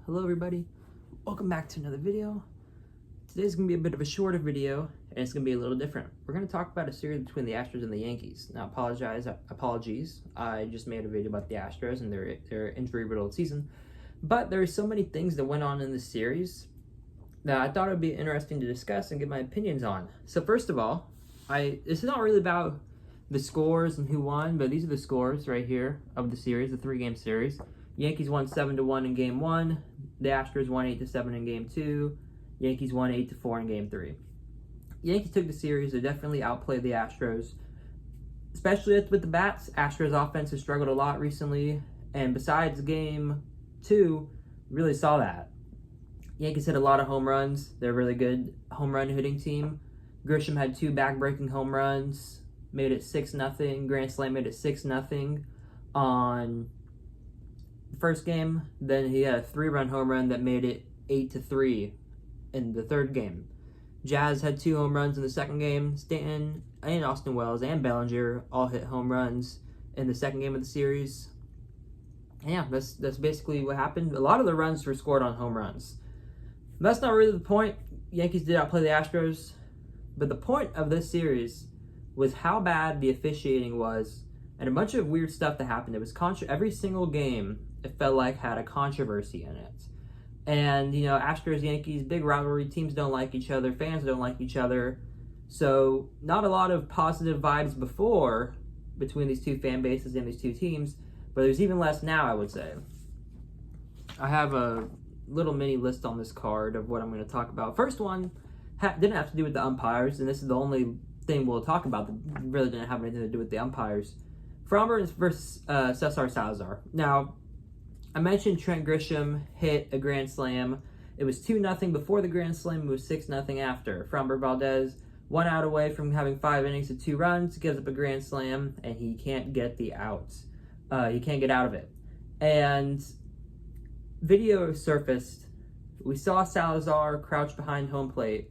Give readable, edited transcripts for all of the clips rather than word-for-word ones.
Hello everybody, welcome back to another video. Today's going to be a bit of a shorter video, and it's going to be a little different. We're going to talk about a series between the Astros and the Yankees. Now apologies, I just made a video about the Astros and their injury-riddled season, but there are so many things that went on in this series that I thought it would be interesting to discuss and get my opinions on. So first of all, this is not really about the scores and who won, but these are the scores right here of the series, the 3-game series. Yankees won 7-1 in Game 1. The Astros won 8-7 in Game 2. Yankees won 8-4 in Game 3. Yankees took the series. They definitely outplayed the Astros, especially with the bats. Astros offense has struggled a lot recently, and besides Game 2, really saw that. Yankees hit a lot of home runs. They're a really good home run hitting team. Grisham had 2 back-breaking home runs, made it 6-0. Grand Slam made it 6-0 on first game. Then he had a 3-run home run that made it 8-3 in the third game. Jazz had 2 home runs in the second game. Stanton and Austin Wells and Bellinger all hit home runs in the second game of the series. And yeah, that's basically what happened. A lot of the runs were scored on home runs. That's not really the point. Yankees did outplay the Astros, but the point of this series was how bad the officiating was and a bunch of weird stuff that happened. It was every single game, it felt like, had a controversy in it. And, Astros, Yankees, big rivalry, teams don't like each other, fans don't like each other. So not a lot of positive vibes before between these two fan bases and these two teams, but there's even less now, I would say. I have a little mini list on this card of what I'm going to talk about. First one didn't have to do with the umpires, and this is the only thing we'll talk about that really didn't have anything to do with the umpires. Framber versus Cesar Salazar. Now, I mentioned Trent Grisham hit a grand slam. It was 2-0 before the grand slam. It was 6-0 after. Framber Valdez 1 out away from having 5 innings of 2 runs, gives up a grand slam, and he can't get the out. He can't get out of it. And video surfaced. We saw Salazar crouch behind home plate.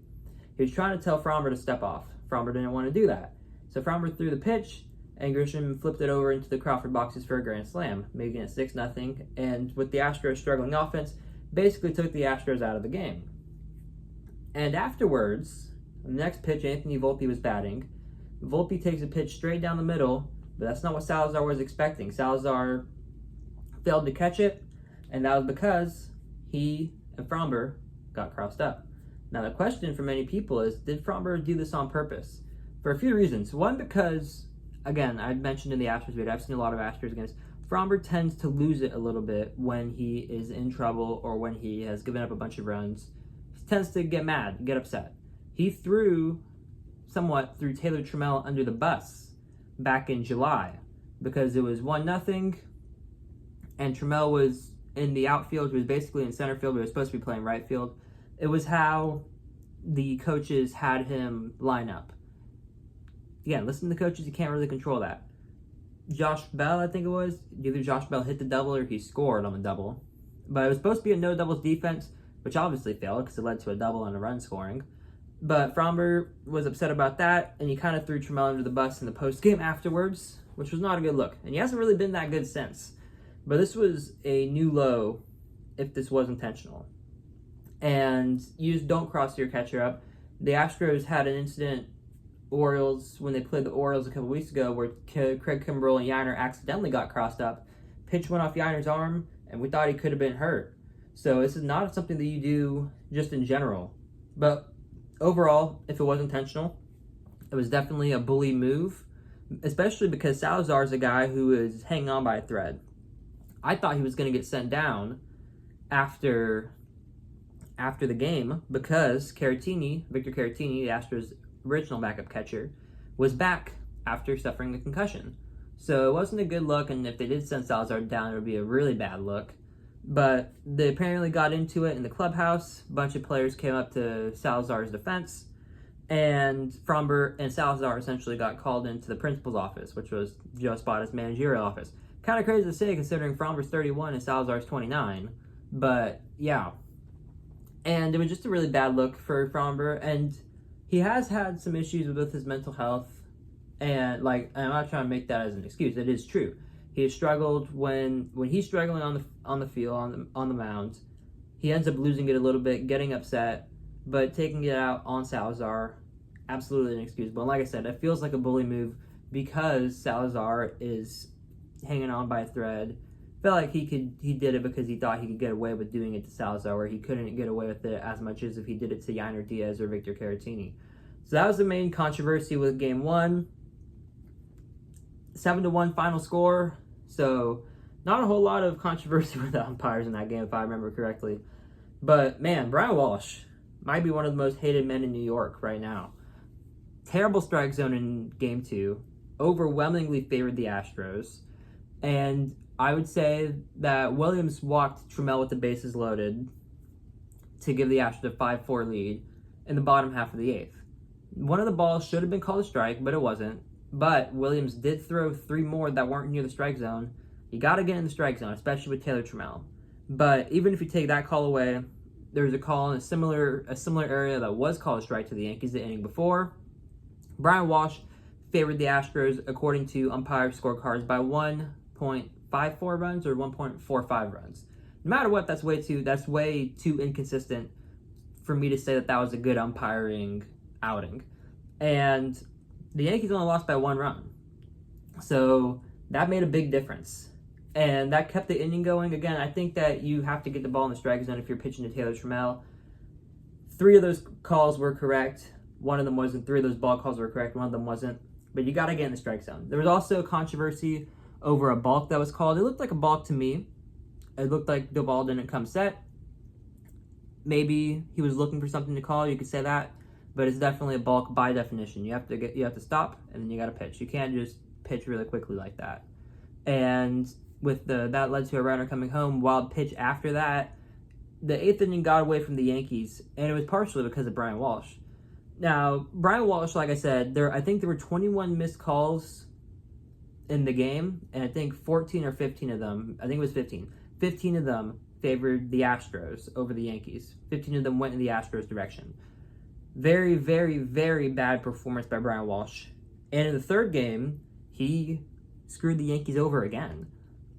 He was trying to tell Framber to step off. Framber didn't want to do that. So Framber threw the pitch, and Grisham flipped it over into the Crawford boxes for a grand slam, making it 6-0. And with the Astros struggling offense, basically took the Astros out of the game. And afterwards, the next pitch, Anthony Volpe was batting. Volpe takes a pitch straight down the middle, but that's not what Salazar was expecting. Salazar failed to catch it, and that was because he and Framber got crossed up. Now the question for many people is, did Framber do this on purpose? For a few reasons. One, because, again, I mentioned in the Astros video, I've seen a lot of Astros against, Framber tends to lose it a little bit when he is in trouble or when he has given up a bunch of runs. He tends to get mad, get upset. He threw Taylor Trammell under the bus back in July because it was 1-0 and Trammell was in the outfield. He was basically in center field. He was supposed to be playing right field. It was how the coaches had him line up. Again, listen to the coaches, you can't really control that. Josh Bell, I think it was, either Josh Bell hit the double or he scored on the double. But it was supposed to be a no doubles defense, which obviously failed because it led to a double and a run scoring. But Framber was upset about that, and he kind of threw Trammell under the bus in the post-game afterwards, which was not a good look. And he hasn't really been that good since. But this was a new low if this was intentional. And you just don't cross your catcher up. The Astros had an incident, Orioles, when they played the Orioles a couple weeks ago, where Craig Kimbrell and Yainer accidentally got crossed up. Pitch went off Yainer's arm, and we thought he could have been hurt. So this is not something that you do just in general. But overall, if it was intentional, it was definitely a bully move, especially because Salazar is a guy who is hanging on by a thread. I thought he was going to get sent down after the game because Victor Caratini, the Astros' original backup catcher, was back after suffering a concussion. So it wasn't a good look, and if they did send Salazar down, it would be a really bad look. But they apparently got into it in the clubhouse. A bunch of players came up to Salazar's defense, and Framber and Salazar essentially got called into the principal's office, which was Joe Espada's managerial office. Kind of crazy to say considering Framber's 31 and Salazar's 29, but yeah. And it was just a really bad look for Framber, and he has had some issues with his mental health, and I'm not trying to make that as an excuse. It is true. He has struggled when he's struggling on the field, on the mound. He ends up losing it a little bit, getting upset, but taking it out on Salazar, absolutely inexcusable. And like I said, it feels like a bully move because Salazar is hanging on by a thread. Felt like he did it because he thought he could get away with doing it to Salazar, where he couldn't get away with it as much as if he did it to Yainer Diaz or Victor Caratini. So that was the main controversy with Game 1. 7-1 final score. So not a whole lot of controversy with the umpires in that game, if I remember correctly. But man, Brian Walsh might be one of the most hated men in New York right now. Terrible strike zone in Game 2. Overwhelmingly favored the Astros. And I would say that Williams walked Trammell with the bases loaded to give the Astros a 5-4 lead in the bottom half of the 8th. One of the balls should have been called a strike, but it wasn't. But Williams did throw 3 more that weren't near the strike zone. You got to get in the strike zone, especially with Taylor Trammell. But even if you take that call away, there was a call in a similar area that was called a strike to the Yankees the inning before. Brian Walsh favored the Astros according to umpire scorecards by 1.54 runs or 1.45 runs. No matter what, that's way too inconsistent for me to say that was a good umpiring outing. And the Yankees only lost by 1 run. So that made a big difference. And that kept the inning going. Again, I think that you have to get the ball in the strike zone if you're pitching to Taylor Trammell. 3 of those calls were correct. One of them wasn't. 3 of those ball calls were correct. One of them wasn't. But you got to get in the strike zone. There was also controversy over a balk that was called. It looked like a balk to me. It looked like the ball didn't come set. Maybe he was looking for something to call. You could say that. But it's definitely a balk by definition. You have to stop, and then you got to pitch. You can't just pitch really quickly like that. And with that led to a runner coming home. Wild pitch after that. The 8th inning got away from the Yankees, and it was partially because of Brian Walsh. Now, Brian Walsh, like I said, I think there were 21 missed calls in the game, and I think 14 or 15 of them, I think it was 15. 15 of them favored the Astros over the Yankees. 15 of them went in the Astros' direction. Very, very, very bad performance by Brian Walsh. And in the 3rd game, he screwed the Yankees over again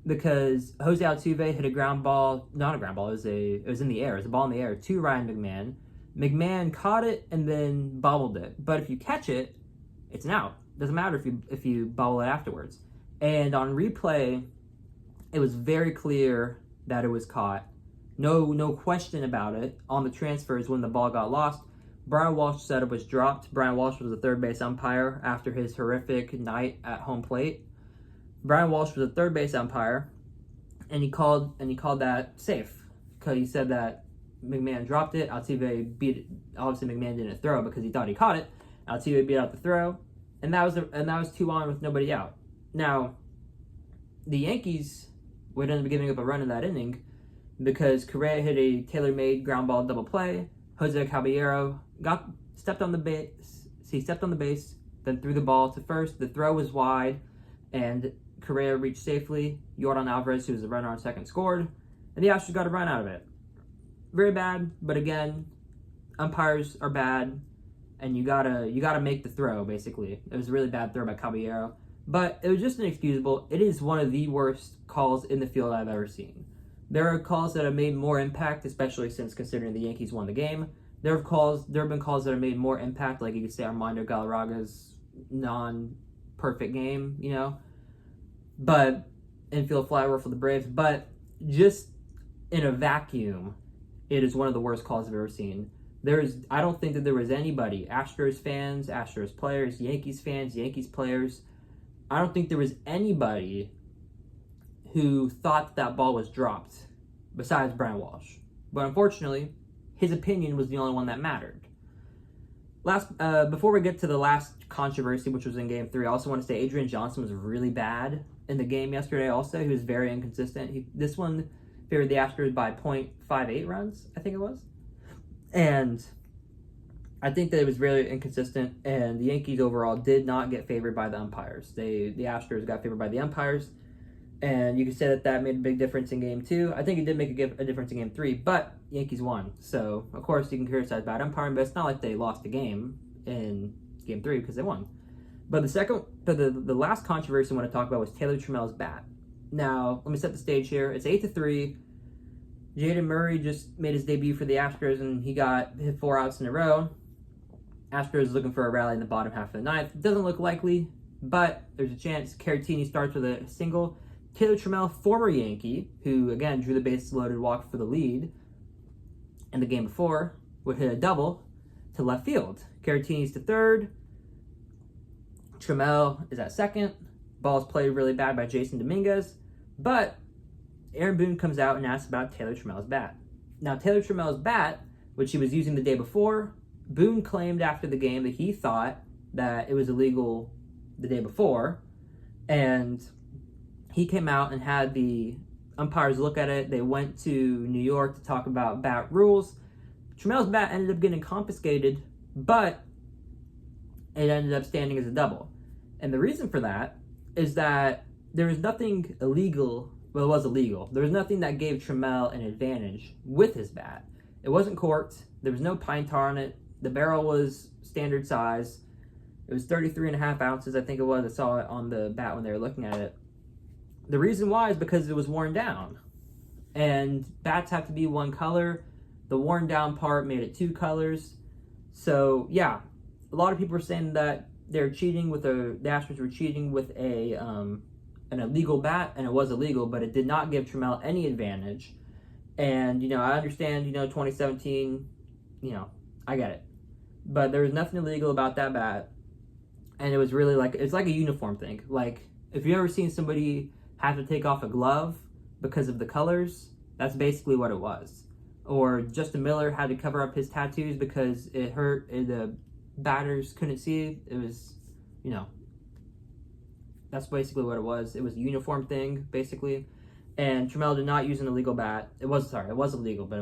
because Jose Altuve hit a ground ball, not a ground ball, it was in the air. It was a ball in the air to Ryan McMahon. McMahon caught it and then bobbled it. But if you catch it, it's an out. Doesn't matter if you bobble it afterwards. And on replay, it was very clear that it was caught. No question about it. On the transfers when the ball got lost, Brian Walsh said it was dropped. Brian Walsh was the 3rd base umpire after his horrific night at home plate. Brian Walsh was the 3rd base umpire, and he called that safe because he said that McMahon dropped it. Altuve beat it. Obviously, McMahon didn't throw because he thought he caught it. Altuve beat out the throw, and that was 2 on with nobody out. Now, the Yankees would end up giving up a run in that inning because Correa hit a tailor-made ground ball double play. Jose Caballero stepped on the base. He stepped on the base, then threw the ball to first. The throw was wide, and Correa reached safely. Yordan Alvarez, who was the runner on second, scored, and the Astros got a run out of it. Very bad, but again, umpires are bad, and you gotta make the throw. Basically, it was a really bad throw by Caballero, but it was just inexcusable. It is one of the worst calls in the field I've ever seen. There are calls that have made more impact, especially since considering the Yankees won the game. There have been calls that have made more impact, like you could say Armando Galarraga's non-perfect game, but infield fly rule for the Braves. But just in a vacuum, it is one of the worst calls I've ever seen. I don't think that there was anybody, Astros fans, Astros players, Yankees fans, Yankees players, I don't think there was anybody who thought that ball was dropped besides Brian Walsh. But unfortunately, his opinion was the only one that mattered. Before we get to the last controversy, which was in Game 3, I also want to say Adrian Johnson was really bad in the game yesterday also. He was very inconsistent. This one favored the Astros by 0.58 runs, I think it was. And I think that it was really inconsistent, and the Yankees overall did not get favored by the umpires. The Astros got favored by the umpires, and you could say that made a big difference in Game 2. I think it did make a difference in Game 3, but Yankees won. So, of course, you can criticize bad umpiring, but it's not like they lost the game in Game 3 because they won. But the last controversy I want to talk about was Taylor Trammell's bat. Now, let me set the stage here. It's 8-3. Jaden Murray just made his debut for the Astros, and he got hit 4 outs in a row. Astros looking for a rally in the bottom half of the ninth. Doesn't look likely, but there's a chance. Caratini starts with a single. Taylor Trammell, former Yankee, who again drew the bases loaded walk for the lead in the game before, would hit a double to left field. Caratini's to third. Trammell is at second. Ball's played really bad by Jason Dominguez, but Aaron Boone comes out and asks about Taylor Trammell's bat. Now, Taylor Trammell's bat, which he was using the day before, Boone claimed after the game that he thought that it was illegal the day before, and he came out and had the umpires look at it. They went to New York to talk about bat rules. Trammell's bat ended up getting confiscated, but it ended up standing as a double. And the reason for that is that there was nothing illegal. Well, it was illegal. There was nothing that gave Trammell an advantage with his bat. It wasn't corked. There was no pine tar on it. The barrel was standard size. It was 33.5 ounces, I think it was. I saw it on the bat when they were looking at it. The reason why is because it was worn down. And bats have to be one color. The worn down part made it 2 colors. So, yeah, a lot of people are saying that they're cheating with the Astros were cheating with an illegal bat, and it was illegal, but it did not give Trammell any advantage. And, I understand, 2017, I get it. But there was nothing illegal about that bat. And it was really it's like a uniform thing. Like, if you've ever seen somebody have to take off a glove because of the colors, that's basically what it was. Or Justin Miller had to cover up his tattoos because it hurt, the batters couldn't see. It was, that's basically what it was. It was a uniform thing, basically. And Trammell did not use an illegal bat. It was illegal, but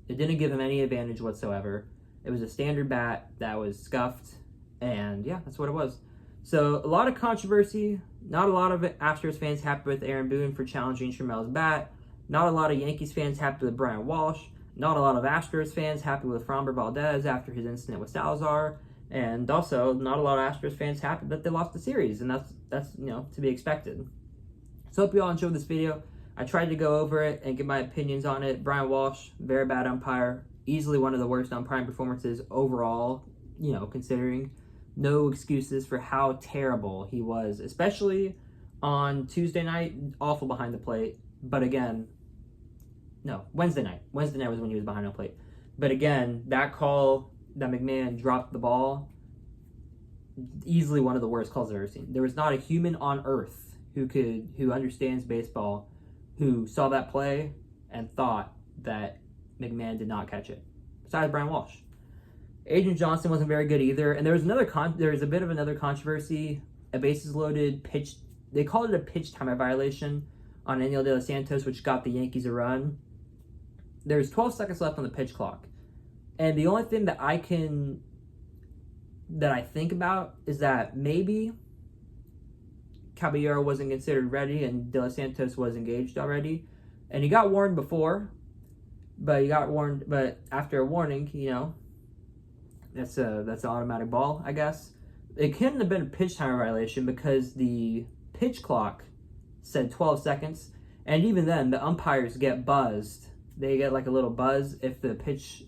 it didn't give him any advantage whatsoever. It was a standard bat that was scuffed, and yeah, that's what it was. So a lot of controversy. Not a lot of Astros fans happy with Aaron Boone for challenging Trammell's bat. Not a lot of Yankees fans happy with Brian Walsh. Not a lot of Astros fans happy with Framber Valdez after his incident with Salazar. And also, not a lot of Astros fans happy that they lost the series, and that's to be expected. So hope you all enjoyed this video. I tried to go over it and give my opinions on it. Brian Walsh, very bad umpire. Easily one of the worst umpiring performances overall, considering. No excuses for how terrible he was, especially on Tuesday night, awful behind the plate. But again, no, Wednesday night. Wednesday night was when he was behind the plate. But again, that call that McMahon dropped the ball, easily one of the worst calls I've ever seen. There was not a human on earth who understands baseball, who saw that play and thought that McMahon did not catch it, besides Brian Walsh. Adrian Johnson wasn't very good either, and there was a bit of another controversy. A bases loaded pitch, they called it a pitch timer violation on Daniel De Los Santos, which got the Yankees a run. There's 12 seconds left on the pitch clock, and the only thing that I think about is that maybe Caballero wasn't considered ready and De Los Santos was engaged already, and he got warned before, but after a warning, that's an automatic ball, I guess. It couldn't have been a pitch timer violation because the pitch clock said 12 seconds, and even then, the umpires get buzzed. They get like a little buzz if the pitch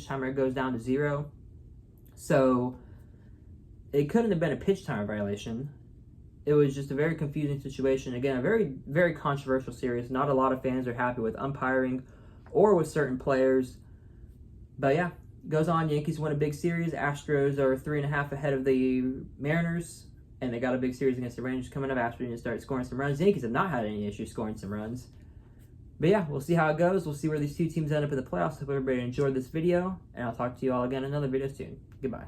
timer goes down to 0. So it couldn't have been a pitch timer violation. It was just a very confusing situation. Again, a very, very controversial series. Not a lot of fans are happy with umpiring or with certain players. But yeah, goes on. Yankees win a big series. Astros are 3.5 ahead of the Mariners, and they got a big series against the Rangers coming up. Astros need to start scoring some runs. Yankees have not had any issues scoring some runs. But yeah, we'll see how it goes. We'll see where these two teams end up in the playoffs. Hope everybody enjoyed this video, and I'll talk to you all again in another video soon. Goodbye.